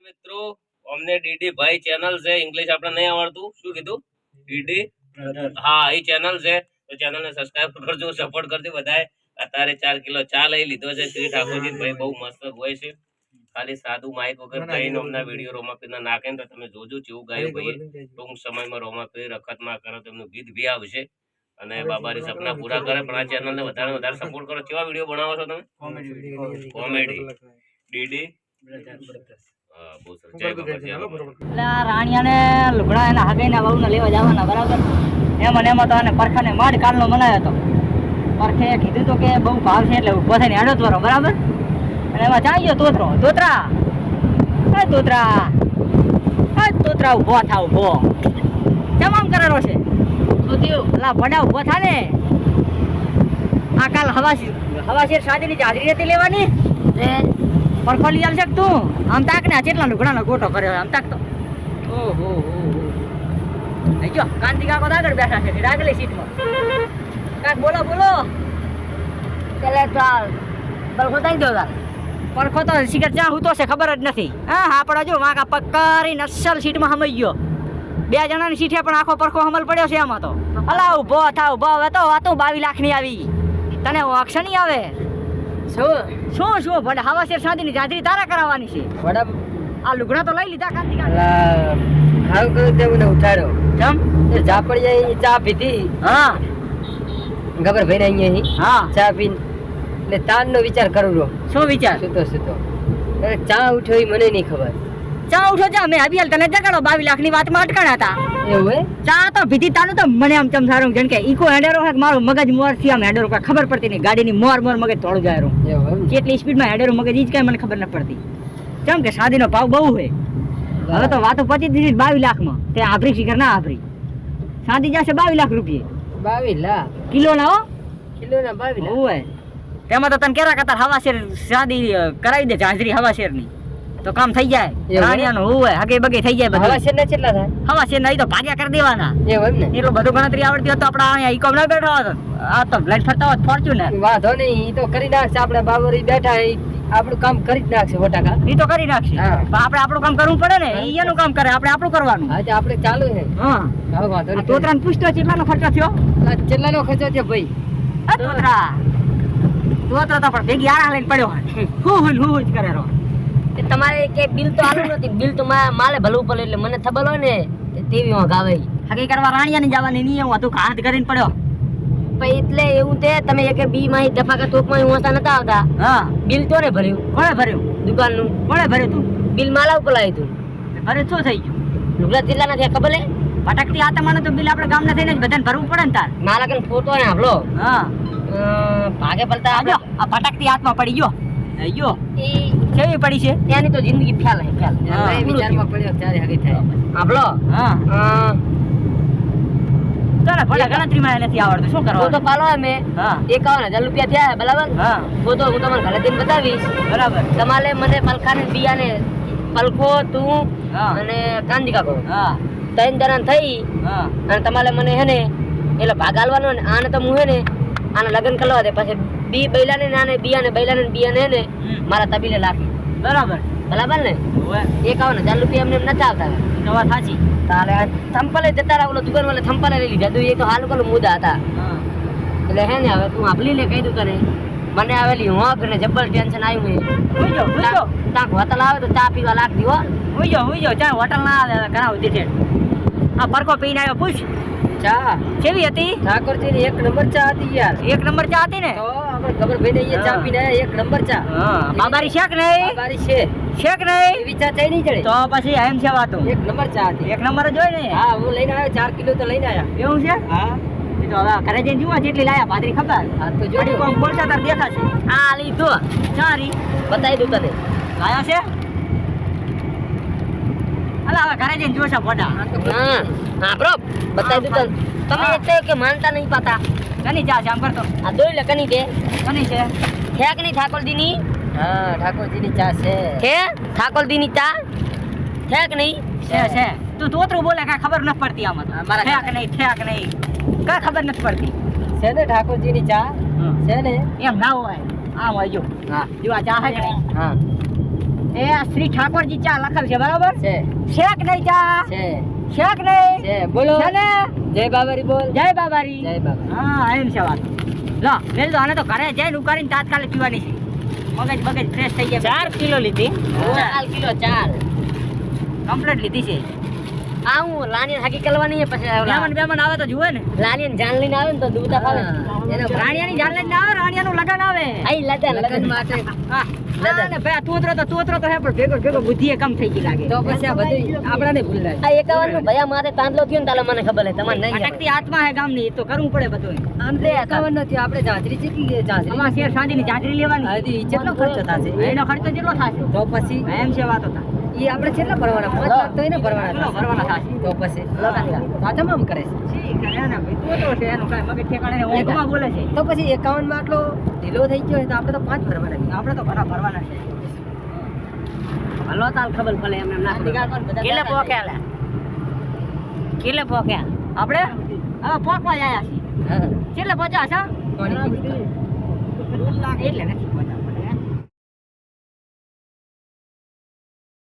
મિત્રો અમને ડીડી ભાઈ ચેનલ છે ઇંગ્લિશ આપણે નહીં આવડતું શું કીધું ડીડી હા એ ચેનલ છે તો ચેનલ ને સબસ્ક્રાઇબ કરજો સપોર્ટ કરજો બધાએ અત્યારે 4 કિલો ચા લઈ લીધો છે શ્રી ઠાકોરજી ભાઈ બહુ મસ્ત હોય છે ખાલી સાદું માઇક વગર કહીને અમને વિડીયો રોમાપીર નાખે તો તમે જોજો કેવું ગાયું ભાઈ ટૂંક સમયમાં રોમાપીર રખતમાં કરો તેમનું ગીત બી આવશે અને બાબારી સપના પૂરા કરે પણ આ ચેનલ ને વધારે સપોર્ટ કરો કેવા વિડીયો બનાવો છો તમે કોમેડી ડીડી રાણિયાને લુગડા એના હગાઈના વહુને લેવા જવાના બરાબર એમાં તો પરખાને માડ કાલનો બનાવ્યો હતો પરખે કીધું તો કે બહુ ભાવ છે એટલે ઉભો થઈને હેડો તોરો બરાબર અને એમાં ચાઈ ગયો તોતરા ઉભો થા ઉભો કેમ આમ કરેલો છે અલા બડા ઉભો થા ને આ કાલ હવાશેર શાદીની હાજરી હતી લેવાની પરખો લઈ આવશે તું આમ તાક ને કેટલા લુગડાનો ગોટો કર્યો આમ તાક તો ઓહો જો કાંતિ કાકો આગળ બેઠા છે આગળની સીટમાં કાક બોલો ચાલે ચાલ પરખો થઈ દો પરખો તો શિખર જ્યાં હું તો છે ખબર જ નથી હા આપણે જો વાંકા પગ કરી નસલ સીટમાં હમાઈ ગયો 2 જણાની સીટે પણ આખો પરખો હમલ પડ્યો છે એમાં તો અલા ઉભો હવે તો વાતો 22 લાખની આવી તને ઓક્શન નહીં આવે શું ભલે હવાશેર શાદીની હાજરી તારા કરાવવાની છે બડા આ લુગડા તો લઈ લીધા કાંતિ હાલ કર્યું તે મને ઉઠાડ્યો કેમ એ ઝાપડિયા ચા પીધી હા ખબર ભાઈ અહીંયા હા ચા પીને એટલે તાનનો વિચાર કરું રહ્યો શું વિચાર સુતો ચા ઉઠ્યો એ મને નહીં ખબર ચા ઉઠો જા મેં અભિયાલ તને જગાડો 22 લાખની વાતમાં અટકાણા હતા એવું હે ચા તો પીધી તાનું તો મને આમ ચમસારું જેમ કે ઈકો હેડરો હે મારો મગજ મોર થી આમ હેડરો કા ખબર પડતી નહીં ગાડીની મોર મગજ થોડું જાય રહ્યું એવું કેટલી સ્પીડમાં હેડરો મગજ ઈ જ કઈ મને ખબર ન પડતી કેમ કે શાદીનો ભાવ બહુ હે હવે તો વાતો પતી દીધી 22 લાખમાં તે આભરી શિખર ના આભરી શાદી જશે 22 લાખ રૂપિયા 22 લાખ કિલો ના 22 લાખ હોય તેમાં તો તને કેરા કતાર હવાશેર શાદી કરાવી દે હાજરી હવાશેરની તો કામ થઈ જાય રાણિયાનું હોય હગે બગે થઈ જાય બધું હવાશેર ના કેટલા થાય હવાશેર ના ઈ તો ભાગ્યા કરી દેવાના એવું ને એટલું બધું ગણતરી આવડતી હોત તો આપણે અહીંયા ઈકોમ ના બેઠો હોત આ તો બ્લેડ ફરતા હોત ફોર્ચ્યુનર વાંધો નહીં ઈ તો કરી નાખશે આપણે બાબરી બેઠા આપણું કામ કરી જ નાખશે ફટાકા ઈ તો કરી નાખશે પણ આપણે આપણું કામ કરવું પડે ને ઈ એનું કામ કરે આપણે આપણું કરવાનું આજે આપણે ચાલુ છે હા હવે વાંધો નહીં તોતરાને પૂછતો કેટલાનો ખર્ચો થયો કેટલાનો ખર્ચો થયો ભાઈ તોતરા તો પણ ભેગી આરા લઈને પડ્યો હું જ કરે રો તમારે કે બિલ તો આલું નથી બિલ તો માલે ભલું પડે એટલે મને ખબર હોય ને તેવી વાંક આવે હકી કરવા રાણિયાની જવાની નહીં એવું હતું હાથ કરીને પડ્યો પછી એટલે એવું તે તમે એક બી માં દફાકા તોકમાં હોતા નતા આવતા હા બિલ તો ને ભર્યું કોણે ભર્યું દુકાનનું કોણે ભર્યું તું બિલ માલા ઉપર લાવી તું અરે શું થઈ ગયું લુગડા કેટલા નથી ખબર લે પટકતી આતમાનો તો બિલ આપણે ગામના થઈને જ બધાને ભરવું પડે ને તાર મારા કન ફોટો ને આપલો હા ભાગે પડતા આજો આ પટકતી હાથમાં પડી ગયો અయ్యో એ કેવી પડી છે ત્યાંની તો જિંદગી ખ્યાલ એ વિચારમાં પડ્યો ત્યારે હગી થાય આપલો હા ચાલે ભલે ગણતરીમાં નથી આવડતું શું કરવાનું ફોટો પાલો અમે હા 51,000 રૂપિયા થયા બરાબર હા ફોટો હું તમને ઘરે જઈને બતાવીશ બરાબર તમારે મને પલખાને બિયાને પલખો તું હા અને કાંદી કાકો હા 3 જણા થઈ હા અને તમારે મને હે ને એટલે ભાગ આલવાનો ને આને તો હું હે ને આને લગ્ન કરવા દે પછી બી બૈલાને ને આને બિયાને બૈલાને ને બિયાને હે ને મારા તબીલે લાખી બરાબર ને 51,000 રૂપિયા એમને નથી આવતા તો વાત સાચી તારે થંપલે જતા રહ્યા ઓલો દુકાન વાળા થંપલે લઈ લીધા એ તો હાલ કોલો મુદ્દા હતા એટલે હે ને હવે તું આપલી લે કહી દઉં તને મને આવેલી હોક ને જબ્બર ટેન્શન આવ્યું હે તાક હોટલ આવે તો ચા પીવા લાખ દીવો હોઈ જાઓ ચા હોટલ ના આવે ઘણા ઉધી છે આ પરકો પીને આવ્યો પૂછ ચા કેવી હતી ઠાકોરજીની 1 નંબર ચા હતી યાર 1 નંબર ચા હતી ને તો આપણે ખબર ભાઈને અહીંયા ચા પીને 1 નંબર ચા હા બાબારી શેક નહીં બાબારી છે શેક નહીં એવી ચા ચાઈ નહીં ચડે તો પછી એમ છે વાતો 1 નંબર ચા હતી 1 નંબર જ હોય ને હા હું લઈને આવ્યો 4 કિલો તો લઈને આવ્યા એવું છે હા એ તો હવે ઘરે જઈને જોવા જેટલી લાયા પાદરી ખબર હા તો જોડે કોમ બોલતા તાર દેખાશે આ લીધો ચારી બતાવી દઉં તને લાયા છે અલા હવે ઘરે જઈને જોશો ફોટા હા બ્રો બતાવી દઉં તમે એટલે કે માનતા નહીં પાતા કની ચા છે આમ કરતો આ દોઈ લે કની કે કની છે ઠેક ની ઠાકોરજીની હા ઠાકોરજીની ચા છે છે ઠાકોરજીની ચા ઠેક નહીં છે તું તોતરું બોલે કાંઈ ખબર નથી પડતી આમાં મારા ઠેક નહીં કાંઈ ખબર નથી પડતી છે ને ઠાકોરજીની ચા છે ને એમ ના હોય આમ હોય જો હા જો આ ચા હે કે નહીં હા એ આ શ્રી ઠાકોરજી ચા લખેલ છે બરાબર છે શેક નહીં ચા છે શેક નહીં છે બોલો છે ને જય બાબારી બોલ જય બાબારી જય બાબા હા એમ છે વાત લો લઈ લો આને તો ઘરે જઈને ઉકાળીને તાત્કાલિક પીવાની છે મગજ મગજ ફ્રેશ થઈ ગયા 4 કિલો લીધી 4 કિલો 4 કમ્પ્લીટ લીધી છે આ હું લાની હાકી કરવાની છે પછી મહેમાન બેમાન આવે તો જુએ ને લાની જાન લઈને આવે ને તો દૂધા ફાવે એનો રાણિયાની જાન લઈને આવે રાણિયાનું લગન આવે આઈ લગન લગન માટે હા ને ભાઈ તોતરો તો હે પણ ભેગો બુદ્ધિએ કમ થઈ ગઈ લાગે તો પછી આ બધું આપણાને ભૂલ લાગે આ 51 નું ભયા માથે તાંડલો થયો ને તાલે મને ખબર હે તમારે નહીં અટકતી આત્મા હે ગામની એ તો કરવું પડે બધું આમ તો 51 નથી આપણે જાજરી ચેટલી જાજરી અમાર શેર સાંજીની જાજરી લેવાની હજી કેટલો ખર્ચો થશે એનો ખર્ચો કેટલો થશે તો પછી એમ છે વાતો તા ઈ આપણે કેટલા ભરવાના 5 લાખ તો એને ભરવાના ભરવાના થશે તો પછી આ તમામ કરે છે ઠીક છે ને ભાઈ તો છે એનું કાંઈ મગજ ઠેકાણે ને ઊંઘમાં બોલે છે તો પછી 51 માં આટલો ઢીલો થઈ ગયો હોય તો આપણે તો 5 ભરવાના છે આપણે તો ઘણા ભરવાના છે હલો તાલ ખબર પડે એમ ના કેટલે પોક્યા લે કેટલે પોક્યા આપણે હવે પોકવા જ આયા છીએ હા કેટલે પહોંચ્યા છો કોની એટલે નથી પહોંચ્યા